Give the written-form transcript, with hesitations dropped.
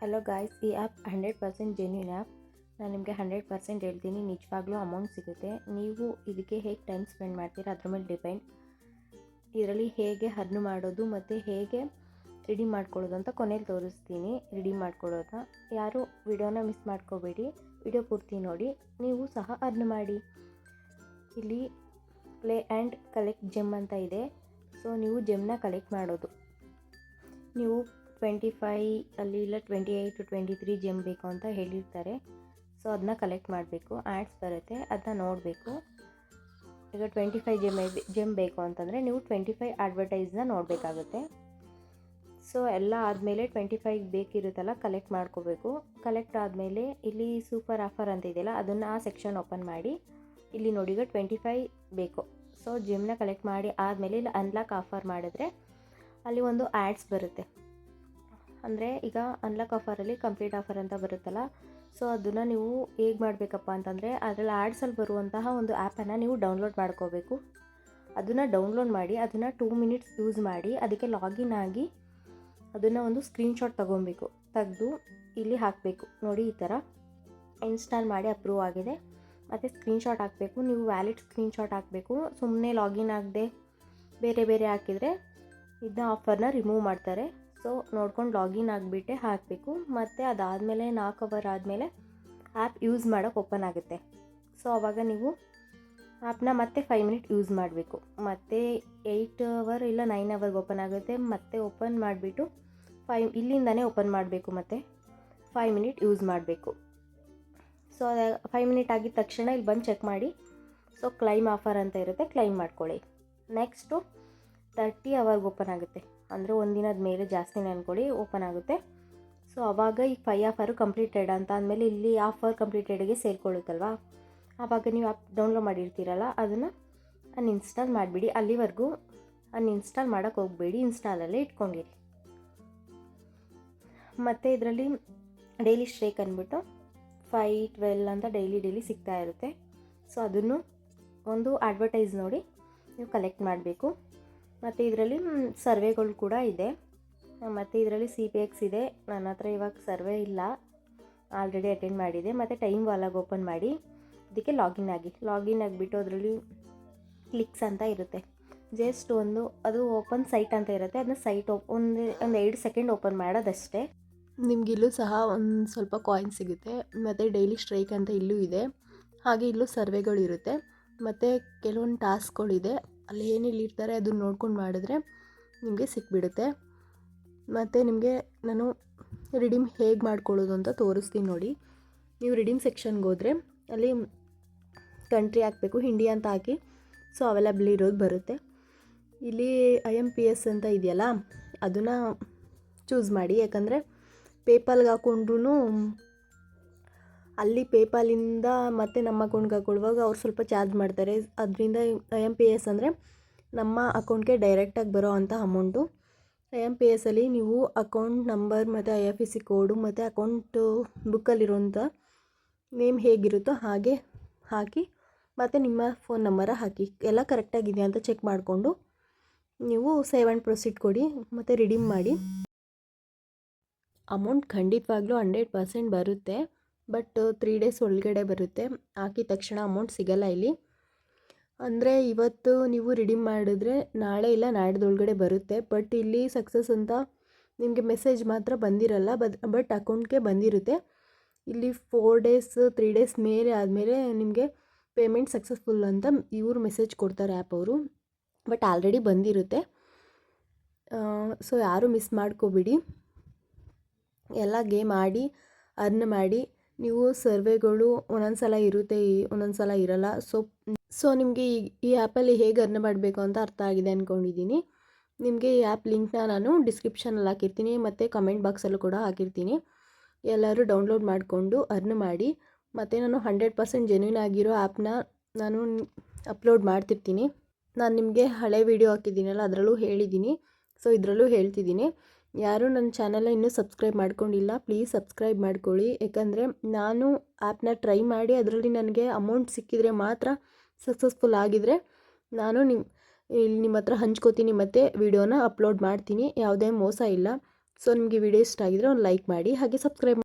Hello guys, ಈ app 100% genuine app. ನಾನು ನಿಮಗೆ 100% ಹೇಳ್ತೀನಿ, ನಿಜವಾಗ್ಲೂ ಅಮೌಂಟ್ ಸಿಗುತ್ತೆ. ನೀವು ಇದಕ್ಕೆ ಹೇಗೆ ಟೈಮ್ ಸ್ಪೆಂಡ್ ಮಾಡ್ತೀರಾ ಅದ್ರ ಮೇಲೆ ಡಿಪೆಂಡ್. ಇದರಲ್ಲಿ ಹೇಗೆ ಅರ್ನ್ ಮಾಡೋದು ಮತ್ತು ಹೇಗೆ ರಿಡೀಮ್ ಮಾಡ್ಕೊಳ್ಳೋದು ಅಂತ ಕೊನೆಯಲ್ಲಿ ತೋರಿಸ್ತೀನಿ. ರಿಡೀಮ್ ಮಾಡ್ಕೊಳ್ಳೋದನ್ನ ಯಾರು ವಿಡಿಯೋನ ಮಿಸ್ ಮಾಡ್ಕೋಬೇಡಿ, ವಿಡಿಯೋ ಪೂರ್ತಿ ನೋಡಿ, ನೀವು ಸಹ ಅರ್ನ್ ಮಾಡಿ. ಇಲ್ಲಿ ಪ್ಲೇ ಆ್ಯಂಡ್ ಕಲೆಕ್ಟ್ ಜೆಮ್ ಅಂತ ಇದೆ. ಸೊ ನೀವು ಜೆಮ್ನ ಕಲೆಕ್ಟ್ ಮಾಡೋದು, ನೀವು 25 ಅಲ್ಲಿ ಇಲ್ಲ 28 to 23 ಜೆಮ್ ಬೇಕು ಅಂತ ಹೇಳಿರ್ತಾರೆ. ಸೊ ಅದನ್ನ ಕಲೆಕ್ಟ್ ಮಾಡಬೇಕು. ಆ್ಯಡ್ಸ್ ಬರುತ್ತೆ, ಅದನ್ನ ನೋಡಬೇಕು. ಈಗ 25 ಜೆಮ್ ಬೇಕು ಅಂತಂದರೆ ನೀವು 25 ಅಡ್ವರ್ಟೈಸ್ನ ನೋಡಬೇಕಾಗುತ್ತೆ. ಸೊ ಎಲ್ಲ ಆದಮೇಲೆ 25 ಬೇಕಿರುತ್ತಲ್ಲ ಕಲೆಕ್ಟ್ ಮಾಡ್ಕೋಬೇಕು. ಕಲೆಕ್ಟ್ ಆದಮೇಲೆ ಇಲ್ಲಿ ಸೂಪರ್ ಆಫರ್ ಅಂತ ಇದೆಯಲ್ಲ, ಅದನ್ನು ಆ ಸೆಕ್ಷನ್ ಓಪನ್ ಮಾಡಿ. ಇಲ್ಲಿ ನೋಡಿ, ಈಗ 25 ಬೇಕು. ಸೊ ಜೆಮ್ನ ಕಲೆಕ್ಟ್ ಮಾಡಿ ಆದಮೇಲೆ ಇಲ್ಲಿ ಅನ್ಲಾಕ್ ಆಫರ್ ಮಾಡಿದ್ರೆ ಅಲ್ಲಿ ಒಂದು ಆ್ಯಡ್ಸ್ ಬರುತ್ತೆ. ಅಂದರೆ ಈಗ ಅನ್ಲಾಕ್ ಆಫರಲ್ಲಿ ಕಂಪ್ಲೀಟ್ ಆಫರ್ ಅಂತ ಬರುತ್ತಲ್ಲ, ಸೊ ಅದನ್ನು ನೀವು ಹೇಗೆ ಮಾಡಬೇಕಪ್ಪ ಅಂತಂದರೆ, ಅದರಲ್ಲಿ ಆ್ಯಡ್ಸಲ್ಲಿ ಬರುವಂತಹ ಒಂದು ಆ್ಯಪನ್ನು ನೀವು ಡೌನ್ಲೋಡ್ ಮಾಡ್ಕೋಬೇಕು. ಅದನ್ನು ಡೌನ್ಲೋಡ್ ಮಾಡಿ ಅದನ್ನು 2 ಮಿನಿಟ್ಸ್ ಯೂಸ್ ಮಾಡಿ ಅದಕ್ಕೆ ಲಾಗಿನ್ ಆಗಿ ಅದನ್ನು ಒಂದು ಸ್ಕ್ರೀನ್ಶಾಟ್ ತೊಗೊಬೇಕು. ತೆಗೆದು ಇಲ್ಲಿ ಹಾಕಬೇಕು. ನೋಡಿ, ಈ ಥರ ಇನ್ಸ್ಟಾಲ್ ಮಾಡಿ ಅಪ್ರೂವ್ ಆಗಿದೆ ಮತ್ತು ಸ್ಕ್ರೀನ್ಶಾಟ್ ಹಾಕಬೇಕು. ನೀವು ವ್ಯಾಲಿಡ್ ಸ್ಕ್ರೀನ್ಶಾಟ್ ಹಾಕಬೇಕು. ಸುಮ್ಮನೆ ಲಾಗಿನ್ ಆಗದೆ ಬೇರೆ ಬೇರೆ ಹಾಕಿದರೆ ಇದನ್ನ ಆಫರ್ನ ರಿಮೂವ್ ಮಾಡ್ತಾರೆ. ಸೊ ನೋಡ್ಕೊಂಡು ಲಾಗಿನ್ ಆಗಿಬಿಟ್ಟೆ ಹಾಕಬೇಕು. ಮತ್ತು ಅದಾದಮೇಲೆ 4 ಅವರ್ ಆದಮೇಲೆ ಆ್ಯಪ್ ಯೂಸ್ ಮಾಡೋಕ್ಕೆ ಓಪನ್ ಆಗುತ್ತೆ. ಸೊ ಆವಾಗ ನೀವು ಆ್ಯಪ್ನ ಮತ್ತೆ 5 ಮಿನಿಟ್ ಯೂಸ್ ಮಾಡಬೇಕು. ಮತ್ತು 8 ಅವರ್ ಇಲ್ಲ 9 ಅವರ್ಗೆ ಓಪನ್ ಆಗುತ್ತೆ. ಮತ್ತೆ ಓಪನ್ ಮಾಡಿಬಿಟ್ಟು ಇಲ್ಲಿಂದನೇ ಓಪನ್ ಮಾಡಬೇಕು. ಮತ್ತು 5 ಮಿನಿಟ್ ಯೂಸ್ ಮಾಡಬೇಕು. ಸೊ 5 ಮಿನಿಟ್ ಆಗಿದ ತಕ್ಷಣ ಇಲ್ಲಿ ಬಂದು ಚೆಕ್ ಮಾಡಿ. ಸೊ ಕ್ಲೈಮ್ ಆಫರ್ ಅಂತ ಇರುತ್ತೆ, ಕ್ಲೈಮ್ ಮಾಡ್ಕೊಳ್ಳಿ. ನೆಕ್ಸ್ಟು 30 ಅವರ್ಗೆ ಓಪನ್ ಆಗುತ್ತೆ. ಅಂದರೆ ಒಂದಿನದ ಮೇಲೆ ಜಾಸ್ತಿನೇ ಅಂದ್ಕೊಳ್ಳಿ, ಓಪನ್ ಆಗುತ್ತೆ. ಸೊ ಆವಾಗ ಈ 5 ಆಫರು ಕಂಪ್ಲೀಟೆಡ್ ಅಂತ ಅಂದಮೇಲೆ ಇಲ್ಲಿ ಆಫರ್ ಕಂಪ್ಲೀಟೆಡ್ಗೆ ಸೇರಿಕೊಳ್ಳುತ್ತಲ್ವ, ಆವಾಗ ನೀವು ಆ್ಯಪ್ ಡೌನ್ಲೋಡ್ ಮಾಡಿರ್ತೀರಲ್ಲ ಅದನ್ನು ಅನ್ಇನ್ಸ್ಟಾಲ್ ಮಾಡಿಬಿಡಿ. ಅಲ್ಲಿವರೆಗೂ ಅನ್ಇನ್ಸ್ಟಾಲ್ ಮಾಡೋಕ್ಕೆ ಹೋಗಬೇಡಿ, ಇನ್ಸ್ಟಾಲಲ್ಲೇ ಇಟ್ಕೊಂಡಿರಿ. ಮತ್ತು ಇದರಲ್ಲಿ ಡೈಲಿ ಸ್ಟ್ರೇಕ್ ಅಂದ್ಬಿಟ್ಟು 5-12 ಅಂತ ಡೈಲಿ ಸಿಗ್ತಾ ಇರುತ್ತೆ. ಸೊ ಅದನ್ನು ಒಂದು ಅಡ್ವರ್ಟೈಸ್ ನೋಡಿ ನೀವು ಕಲೆಕ್ಟ್ ಮಾಡಬೇಕು. ಮತ್ತು ಇದರಲ್ಲಿ ಸರ್ವೆಗಳು ಕೂಡ ಇದೆ. ಮತ್ತು ಇದರಲ್ಲಿ CPX ಇದೆ. ನನ್ನ ಹತ್ರ ಇವಾಗ ಸರ್ವೆ ಇಲ್ಲ, ಆಲ್ರೆಡಿ ಅಟೆಂಡ್ ಮಾಡಿದೆ. ಮತ್ತು ಟೈಮ್ ವಾಲಾಗ್ ಓಪನ್ ಮಾಡಿ ಇದಕ್ಕೆ ಲಾಗಿನ್ ಆಗಿಬಿಟ್ಟು ಅದರಲ್ಲಿ ಕ್ಲಿಕ್ಸ್ ಅಂತ ಇರುತ್ತೆ. ಜಸ್ಟ್ ಅದು ಓಪನ್ ಸೈಟ್ ಅಂತ ಇರುತ್ತೆ. ಅದನ್ನ ಸೈಟ್ ಒಂದು 2 ಸೆಕೆಂಡ್ ಓಪನ್ ಮಾಡೋದಷ್ಟೇ. ನಿಮ್ಗೆ ಇಲ್ಲೂ ಸಹ ಒಂದು ಸ್ವಲ್ಪ ಕಾಯಿನ್ ಸಿಗುತ್ತೆ. ಮತ್ತು ಡೈಲಿ ಸ್ಟ್ರೈಕ್ ಅಂತ ಇಲ್ಲೂ ಇದೆ. ಹಾಗೆ ಇಲ್ಲೂ ಸರ್ವೆಗಳು ಇರುತ್ತೆ. ಮತ್ತು ಕೆಲವೊಂದು ಟಾಸ್ಕ್ಗಳಿದೆ, ಅಲ್ಲಿ ಏನಿಲ್ಲಿರ್ತಾರೆ ಅದನ್ನ ನೋಡ್ಕೊಂಡು ಮಾಡಿದ್ರೆ ನಿಮಗೆ ಸಿಕ್ಬಿಡುತ್ತೆ. ಮತ್ತು ನಿಮಗೆ ನಾನು ರಿಡೀಮ್ ಹೇಗೆ ಮಾಡ್ಕೊಳ್ಳೋದು ಅಂತ ತೋರಿಸ್ತೀನಿ ನೋಡಿ. ನೀವು ರಿಡೀಮ್ ಸೆಕ್ಷನ್ಗೆ ಹೋದರೆ ಅಲ್ಲಿ ಕಂಟ್ರಿ ಹಾಕಬೇಕು, ಇಂಡಿಯಾ ಅಂತ ಹಾಕಿ. ಸೊ ಅವೈಲಬಲ್ ಇರೋದು ಬರುತ್ತೆ. ಇಲ್ಲಿ IMPS ಅಂತ ಇದೆಯಲ್ಲ, ಅದನ್ನು ಚೂಸ್ ಮಾಡಿ. ಯಾಕಂದರೆ ಪೇಪಾಲ್ಗೆ ಹಾಕ್ಕೊಂಡ್ರೂ ಅಲ್ಲಿ ಪೇಪಾಲಿಂದ ಮತ್ತು ನಮ್ಮ ಅಕೌಂಟ್ಗೆ ಹಾಕೊಳ್ಳುವಾಗ ಅವ್ರು ಸ್ವಲ್ಪ ಚಾರ್ಜ್ ಮಾಡ್ತಾರೆ. ಅದರಿಂದ IMPS ಅಂದರೆ ನಮ್ಮ ಅಕೌಂಟ್ಗೆ ಡೈರೆಕ್ಟಾಗಿ ಬರೋ ಅಂಥ ಅಮೌಂಟು. IMPSಲ್ಲಿ ನೀವು ಅಕೌಂಟ್ ನಂಬರ್ ಮತ್ತು IFSC ಕೋಡು ಮತ್ತು ಅಕೌಂಟು ಬುಕ್ಕಲ್ಲಿರೋಂಥ ನೇಮ್ ಹೇಗಿರುತ್ತೋ ಹಾಗೆ ಹಾಕಿ ಮತ್ತು ನಿಮ್ಮ ಫೋನ್ ನಂಬರ ಹಾಕಿ. ಎಲ್ಲ ಕರೆಕ್ಟಾಗಿದೆ ಅಂತ ಚೆಕ್ ಮಾಡಿಕೊಂಡು ನೀವು ಸೇವ್ ಆ್ಯಂಡ್ ಪ್ರೊಸೀಡ್ ಕೊಡಿ ಮತ್ತು ರಿಡೀಮ್ ಮಾಡಿ. ಅಮೌಂಟ್ ಖಂಡಿತವಾಗ್ಲೂ 100% ಬರುತ್ತೆ. ಬಟ್ 3 ಡೇಸ್ ಒಳಗಡೆ ಬರುತ್ತೆ. ಹಾಕಿದ ತಕ್ಷಣ ಅಮೌಂಟ್ ಸಿಗಲ್ಲ ಇಲ್ಲಿ. ಅಂದರೆ ಇವತ್ತು ನೀವು ರಿಡೀಮ್ ಮಾಡಿದ್ರೆ ನಾಳೆ ಇಲ್ಲ ನಾಡ್ದೊಳಗಡೆ ಬರುತ್ತೆ. ಬಟ್ ಇಲ್ಲಿ ಸಕ್ಸಸ್ ಅಂತ ನಿಮಗೆ ಮೆಸೇಜ್ ಮಾತ್ರ ಬಂದಿರಲ್ಲ, ಬಟ್ ಅಕೌಂಟ್ಗೆ ಬಂದಿರುತ್ತೆ. ಇಲ್ಲಿ 4 ಡೇಸ್ 3 ಡೇಸ್ ಮೇಲೆ ಆದಮೇಲೆ ನಿಮಗೆ ಪೇಮೆಂಟ್ ಸಕ್ಸಸ್ಫುಲ್ ಅಂತ ಇವರು ಮೆಸೇಜ್ ಕೊಡ್ತಾರೆ ಆ್ಯಪ್ ಅವರು. ಬಟ್ ಆಲ್ರೆಡಿ ಬಂದಿರುತ್ತೆ. ಸೊ ಯಾರೂ ಮಿಸ್ ಮಾಡ್ಕೋಬಿಡಿ. ಎಲ್ಲ ಗೇಮ್ ಆಡಿ ಅರ್ನ್ ಮಾಡಿ. ನೀವು ಸರ್ವೆಗಳು ಒಂದೊಂದು ಸಲ ಇರುತ್ತೆ, ಒಂದೊಂದು ಸಲ ಇರಲ್ಲ. ಸೊ ನಿಮಗೆ ಈ ಆ್ಯಪಲ್ಲಿ ಹೇಗೆ ಅರ್ನ್ ಮಾಡಬೇಕು ಅಂತ ಅರ್ಥ ಆಗಿದೆ ಅಂದ್ಕೊಂಡಿದ್ದೀನಿ. ನಿಮಗೆ ಈ ಆ್ಯಪ್ ಲಿಂಕ್ನ ನಾನು ಡಿಸ್ಕ್ರಿಪ್ಷನಲ್ಲಿ ಹಾಕಿರ್ತೀನಿ ಮತ್ತು ಕಮೆಂಟ್ ಬಾಕ್ಸಲ್ಲೂ ಕೂಡ ಹಾಕಿರ್ತೀನಿ. ಎಲ್ಲರೂ ಡೌನ್ಲೋಡ್ ಮಾಡಿಕೊಂಡು ಅರ್ನ್ ಮಾಡಿ. ಮತ್ತು ನಾನು 100% ಜೆನ್ಯೂನ್ ಆಗಿರೋ ಆ್ಯಪ್ನ ನಾನು ಅಪ್ಲೋಡ್ ಮಾಡ್ತಿರ್ತೀನಿ. ನಾನು ನಿಮಗೆ ಹಳೆ ವೀಡಿಯೋ ಹಾಕಿದ್ದೀನಲ್ಲ, ಅದರಲ್ಲೂ ಹೇಳಿದ್ದೀನಿ. ಸೊ ಇದರಲ್ಲೂ ಹೇಳ್ತಿದ್ದೀನಿ. ಯಾರೂ ನನ್ನ ಚಾನಲ್ನ ಇನ್ನೂ ಸಬ್ಸ್ಕ್ರೈಬ್ ಮಾಡ್ಕೊಂಡಿಲ್ಲ, ಪ್ಲೀಸ್ ಸಬ್ಸ್ಕ್ರೈಬ್ ಮಾಡ್ಕೊಳ್ಳಿ. ಯಾಕಂದರೆ ನಾನು ಆ್ಯಪ್ನ ಟ್ರೈ ಮಾಡಿ ನನಗೆ ಅಮೌಂಟ್ ಸಿಕ್ಕಿದರೆ ಮಾತ್ರ, ಸಕ್ಸಸ್ಫುಲ್ ಆಗಿದರೆ ನಾನು ನಿಮ್ಮ ಹತ್ರ ಹಂಚ್ಕೋತೀನಿ ಮತ್ತು ವಿಡಿಯೋನ ಅಪ್ಲೋಡ್ ಮಾಡ್ತೀನಿ. ಯಾವುದೇ ಮೋಸ ಇಲ್ಲ. ಸೊ ನಿಮಗೆ ವಿಡಿಯೋ ಇಷ್ಟ ಆಗಿದ್ರೆ ಒಂದು ಲೈಕ್ ಮಾಡಿ, ಹಾಗೆ ಸಬ್ಸ್ಕ್ರೈಬ್